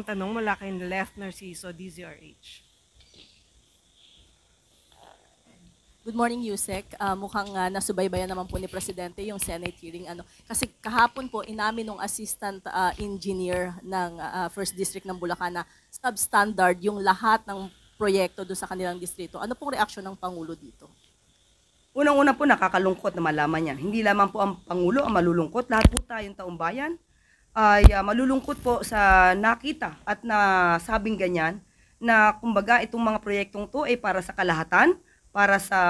tanong mula kay Left Narciso, DZRH. Good morning, Yusek. Mukhang nasubaybayan naman po ni Presidente yung Senate hearing. Kasi kahapon po, inamin ng assistant engineer ng First District ng Bulacan na substandard yung lahat ng proyekto doon sa kanilang distrito. Ano pong reaksyon ng Pangulo dito? Unang-una po, nakakalungkot na malaman yan. Hindi lamang po ang Pangulo ang malulungkot. Lahat po tayong taong bayan ay malulungkot po sa nakita at nasabing ganyan na kumbaga itong mga proyektong to ay para sa kalahatan, para sa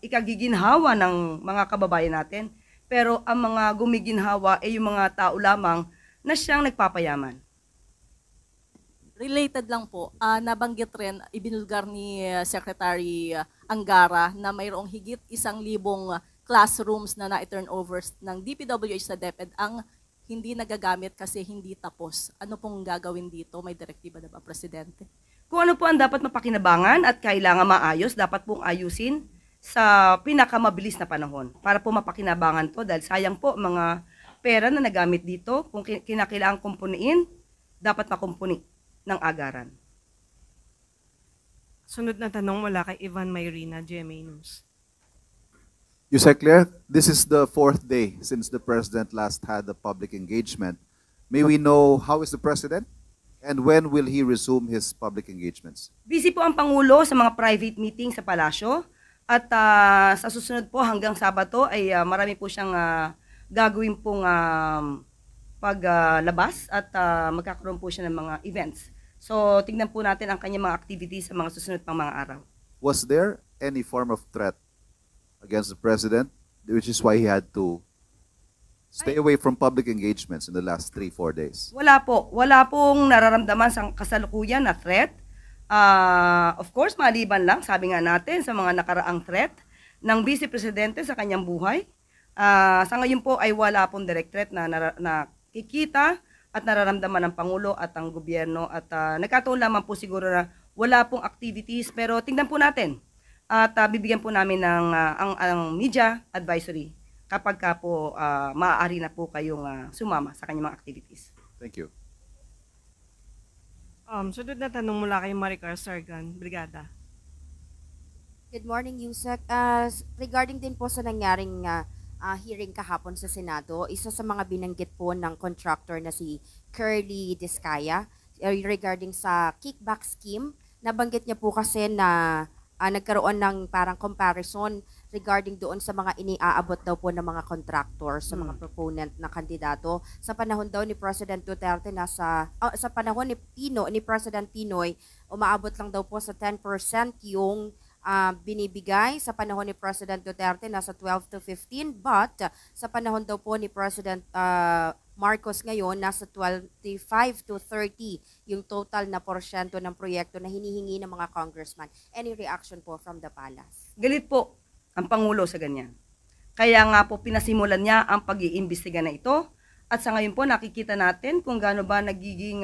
ikagiginhawa ng mga kababayan natin. Pero ang mga gumiginhawa ay yung mga tao lamang na siyang nagpapayaman. Related lang po, nabanggit rin, ibinulgar ni Secretary Angara na mayroong higit 1,000 classrooms na na-turnovers ng DPWH sa DepEd ang hindi nagagamit kasi hindi tapos. Ano pong gagawin dito? May direktiba na ba, Presidente? Kung ano po ang dapat mapakinabangan at kailangan maayos, dapat pong ayusin sa pinakamabilis na panahon para po mapakinabangan to dahil sayang po mga pera na nagamit dito. Kung kinakailangan kumpuniin, dapat makumpuni ng agaran. Sunod na tanong mula kay Ivan Mayrina, GMA News. Yusek Claire, this is the 4th day since the President last had a public engagement. May we know how is the President? And when will he resume his public engagements? Busy po ang Pangulo sa mga private meeting sa palasyo at sa susunod po hanggang Sabado ay marami po siyang gagawin pong paglabas at magkakaroon po siya ng mga events. So tignan po natin ang kanyang mga activities sa mga susunod pang mga araw. Was there any form of threat against the President, which is why he had to stay away from public engagements in the last 3-4 days? Wala po. Wala pong nararamdaman sa kasalukuyan na threat. Of course, maliban lang, sabi nga natin, sa mga nakaraang threat ng Vice Presidente sa kanyang buhay. Sa ngayon po ay wala pong direct threat na nakikita at nararamdaman ng Pangulo at ang gobyerno. At nagkataon lamang po siguro na wala pong activities, pero tingnan po natin. At bibigyan po namin ng ang media advisory kapag ka po maaari na po kayong sumama sa kanyang mga activities. Thank you. Sunod na tanong mula kay Maricar Sargan, Brigada. Good morning, Yusek. Regarding din po sa nangyaring hearing kahapon sa Senado, isa sa mga binanggit po ng contractor na si Curly Discaya regarding sa kickback scheme, nabanggit niya po kasi na nagkaroon ng parang comparison regarding doon sa mga iniaabot daw po ng mga contractors, sa mga proponent na kandidato. Sa panahon daw ni President Duterte, sa panahon ni President Pinoy, umaabot lang daw po sa 10% yung binibigay. Sa panahon ni President Duterte, nasa 12 to 15. But sa panahon daw po ni President Marcos ngayon, nasa 25 to 30 yung total na porsyento ng proyekto na hinihingi ng mga congressman. Any reaction po from the palace? Galit po ang Pangulo sa ganyan. Kaya nga po pinasimulan niya ang pag-iimbestiga na ito. At sa ngayon po nakikita natin kung gaano ba nagiging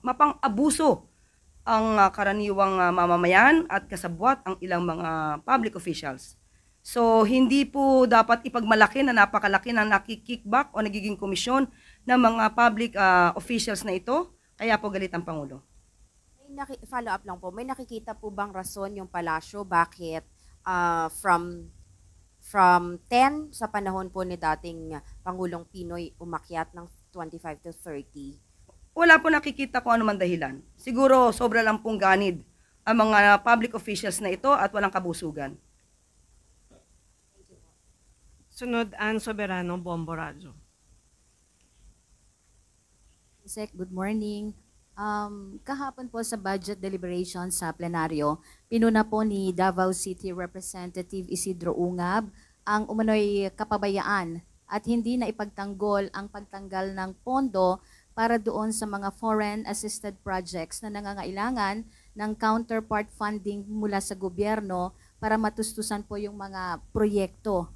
mapang-abuso ang karaniwang mamamayan at kasabwat ang ilang mga public officials. So, hindi po dapat ipagmalaki na napakalaki ng nakikickback o nagiging komisyon ng mga public officials na ito. Kaya po galit ang Pangulo. Follow up lang po, may nakikita po bang rason yung palasyo bakit from 10 sa panahon po ni dating Pangulong Pinoy umakyat ng 25 to 30? Wala po nakikita kung ano man dahilan. Siguro sobra lang pong ganid ang mga public officials na ito at walang kabusugan. Sunod, Ann Soberano, Bombo Radio. Sec, good morning. Kahapon po sa budget deliberation sa plenaryo, pinuna po ni Davao City Representative Isidro Ungab ang umano'y kapabayaan at hindi na ipagtanggol ang pagtanggal ng pondo para doon sa mga foreign assisted projects na nangangailangan ng counterpart funding mula sa gobyerno para matustusan po yung mga proyekto.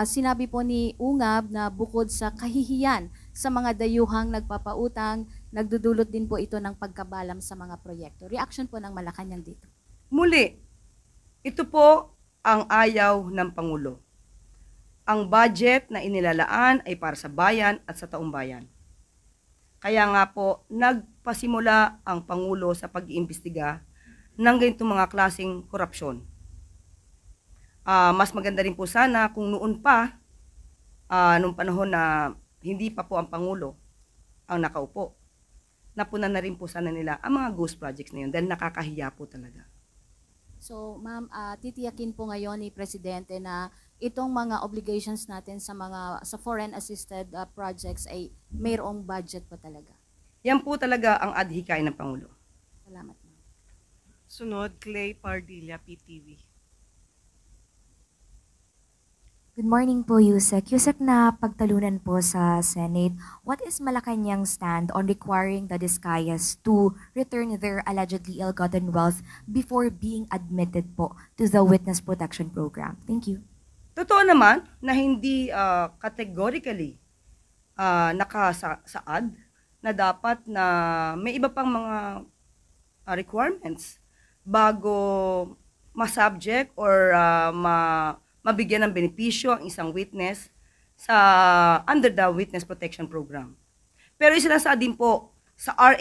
Sinabi po ni Ungab na bukod sa kahihiyan sa mga dayuhang nagpapautang, nagdudulot din po ito ng pagkabalam sa mga proyekto. Reaction po ng Malacanang dito. Muli, ito po ang ayaw ng Pangulo. Ang budget na inilalaan ay para sa bayan at sa taong bayan. Kaya nga po, nagpasimula ang Pangulo sa pag-iimbestiga ng ganitong mga klaseng korupsyon. Mas maganda rin po sana kung noon pa, nung panahon na hindi pa po ang Pangulo ang nakaupo, napunan na rin po sana nila ang mga ghost projects na yun dahil nakakahiya po talaga. So, ma'am, titiyakin po ngayon ni Presidente na itong mga obligations natin sa foreign assisted projects ay mayroong budget po talaga. Yan po talaga ang adhikain ng Pangulo. Salamat, ma'am. Sunod, Clay Pardilla, PTV. Good morning po, Yusek. Yusek, na pagtalunan po sa Senate, what is Malacanang's stand on requiring the Discayas to return their allegedly ill-gotten wealth before being admitted po to the Witness Protection Program? Thank you. Totoo naman na hindi categorically nakasaad na dapat na may iba pang mga requirements bago ma-subject or mabigyan ng benepisyo ang isang witness sa under the Witness Protection Program. Pero isinasa din po sa RA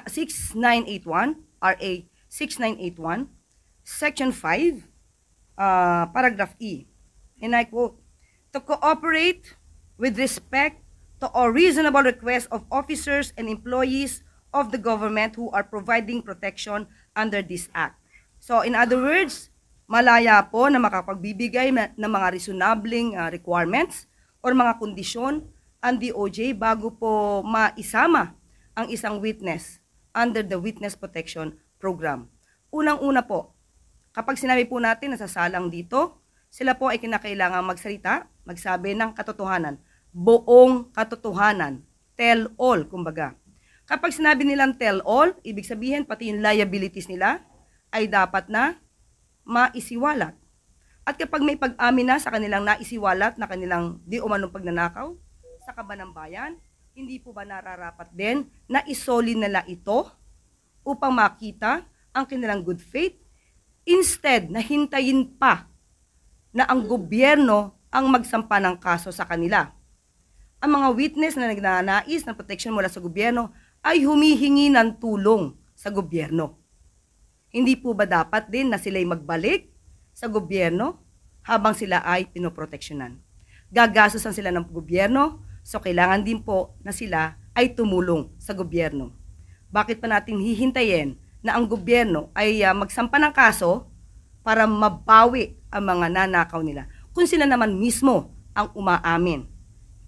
6981, RA 6981, Section 5, paragraph E. And I quote, "To cooperate with respect to all reasonable requests of officers and employees of the government who are providing protection under this act." So in other words, malaya po na makapagbibigay ng mga reasonabling requirements or mga kondisyon ang DOJ bago po maisama ang isang witness under the Witness Protection Program. Unang-una po, kapag sinabi po natin na sasalang dito, sila po ay kinakailangan magsalita, magsabi ng katotohanan, buong katotohanan, tell all, kumbaga. Kapag sinabi nilang tell all, ibig sabihin pati yung liabilities nila ay dapat na maisiwalat. At kapag may pag-amin na sa kanilang naisiwalat na kanilang di umanong pagnanakaw sa kaban ng bayan, hindi po ba nararapat din na isoli nila ito upang makita ang kanilang good faith instead na hintayin pa na ang gobyerno ang magsampa ng kaso sa kanila. Ang mga witness na nagnanais ng protection mula sa gobyerno ay humihingi ng tulong sa gobyerno. Hindi po ba dapat din na sila'y magbalik sa gobyerno habang sila ay pinoproteksyonan? Gagastusan sila ng gobyerno, so kailangan din po na sila ay tumulong sa gobyerno. Bakit pa natin hihintayin na ang gobyerno ay magsampa ng kaso para mabawi ang mga nanakaw nila kung sila naman mismo ang umaamin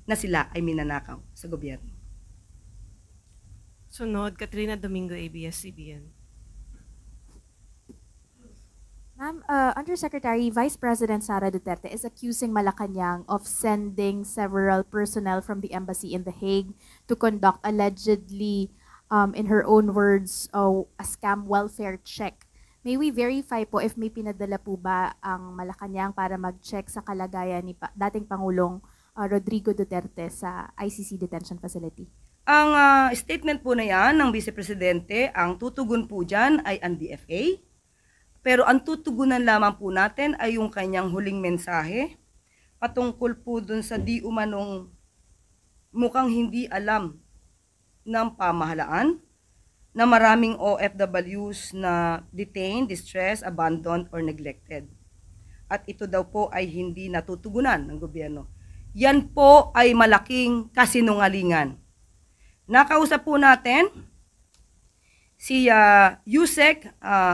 na sila ay minanakaw sa gobyerno? Sunod, Katrina Domingo, ABS-CBN. Ma'am, Undersecretary, Vice President Sara Duterte is accusing Malacanang of sending several personnel from the embassy in The Hague to conduct allegedly, in her own words, a scam welfare check. May we verify po if may pinadala po ba ang Malacanang para mag-check sa kalagayan ni dating Pangulong Rodrigo Duterte sa ICC detention facility? Ang statement po na yan ng Vice Presidente, ang tutugon po dyan ay ang DFA. Pero ang tutugunan lamang po natin ay yung kanyang huling mensahe patungkol po dun sa di umanong mukhang hindi alam ng pamahalaan na maraming OFWs na detained, distressed, abandoned, or neglected. At ito daw po ay hindi natutugunan ng gobyerno. Yan po ay malaking kasinungalingan. Nakausap po natin si Yusek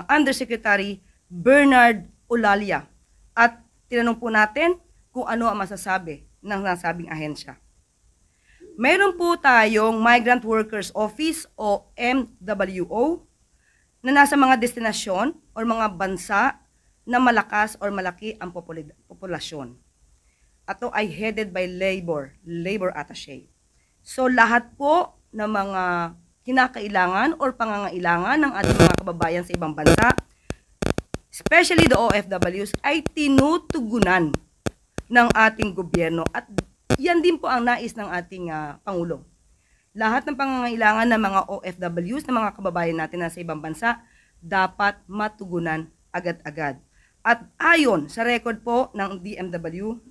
Undersecretary Bernard Olalia at tinanong po natin kung ano ang masasabi ng nasabing ahensya. Mayroon po tayong Migrant Workers Office o MWO na nasa mga destinasyon o mga bansa na malakas o malaki ang populasyon. Ito ay headed by labor attaché. So lahat po ng mga kinakailangan or pangangailangan ng ating mga kababayan sa ibang bansa, especially the OFWs, ay tinutugunan ng ating gobyerno. At yan din po ang nais ng ating Pangulo. Lahat ng pangangailangan ng mga OFWs, ng mga kababayan natin na sa ibang bansa, dapat matugunan agad-agad. At ayon sa record po ng DMW,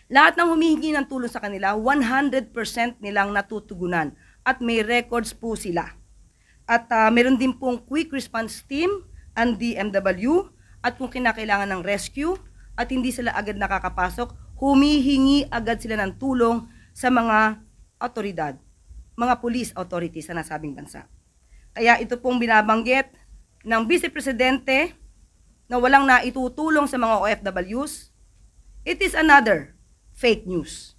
lahat ng humihingi ng tulong sa kanila, 100% nilang natutugunan. at may records po sila. At meron din pong quick response team ang DMW at kung kinakailangan ng rescue at hindi sila agad nakakapasok, humihingi agad sila ng tulong sa mga otoridad, mga police authorities sa nasabing bansa. Kaya ito pong binabanggit ng Vice Presidente na walang naitutulong sa mga OFWs, it is another fake news.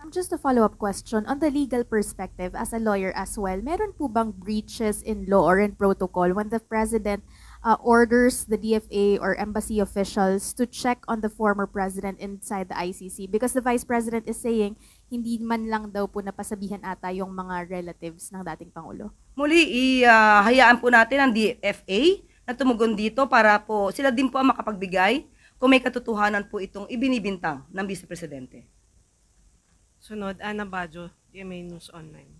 Just a follow-up question, on the legal perspective, as a lawyer as well, meron po bang breaches in law or in protocol when the President orders the DFA or embassy officials to check on the former President inside the ICC? Because the Vice President is saying, hindi man lang daw po napasabihan ata yung mga relatives ng dating Pangulo. Muli, hayaan po natin ang DFA na tumugon dito para po sila din po ang makapagbigay kung may katotohanan po itong ibinibintang ng Vice Presidente. Sunod, Ana Bajo, GMA News Online.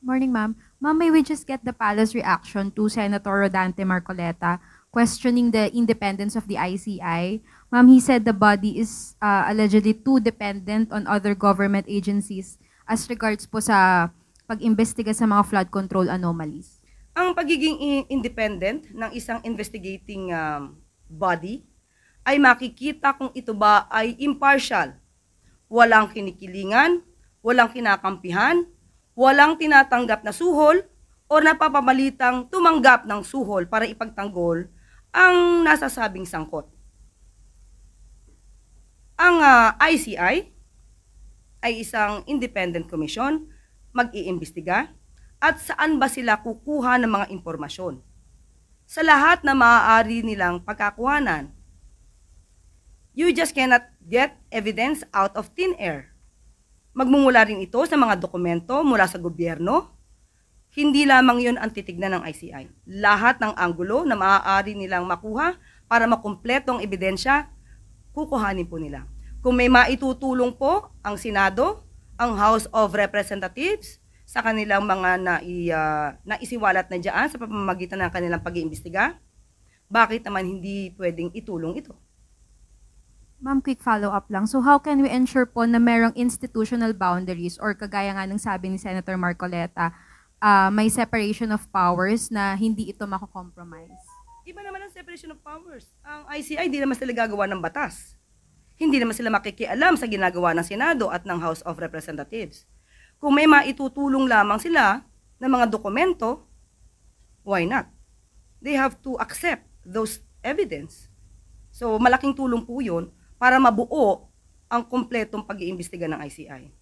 Morning, ma'am. Ma'am, may we just get the palace reaction to Senator Rodante Marcoleta questioning the independence of the ICI? Ma'am, he said the body is allegedly too dependent on other government agencies as regards po sa pag-imbestiga sa mga flood control anomalies. Ang pagiging independent ng isang investigating body ay makikita kung ito ba ay impartial. Walang kinikilingan, walang kinakampihan, walang tinatanggap na suhol o napapamalitang tumanggap ng suhol para ipagtanggol ang nasasabing sangkot. Ang ICI ay isang independent commission, mag-iimbestiga at saan ba sila kukuha ng mga impormasyon. Sa lahat na maaari nilang pagkakuhanan, you just cannot get evidence out of thin air. Magmumula rin ito sa mga dokumento mula sa gobyerno. Hindi lamang yun ang titignan ng ICI. Lahat ng anggulo na maaari nilang makuha para makumpletong ebidensya, kukuhanin po nila. Kung may maitutulong po ang Senado, ang House of Representatives, sa kanilang mga naisiwalat na dyan sa pamamagitan ng kanilang pag-iimbestiga, bakit naman hindi pwedeng itulong ito? Ma'am, quick follow-up lang. So how can we ensure po na merong institutional boundaries or kagaya nga ng sabi ni Senator Marcoleta, may separation of powers na hindi ito mako-compromise? Iba naman ang separation of powers. Ang ICI, hindi naman sila gagawa ng batas. Hindi naman sila makikialam sa ginagawa ng Senado at ng House of Representatives. Kung may maitutulong lamang sila ng mga dokumento, why not? They have to accept those evidence. So malaking tulong po yun para mabuo ang kumpletong pag-iimbestiga ng ICI.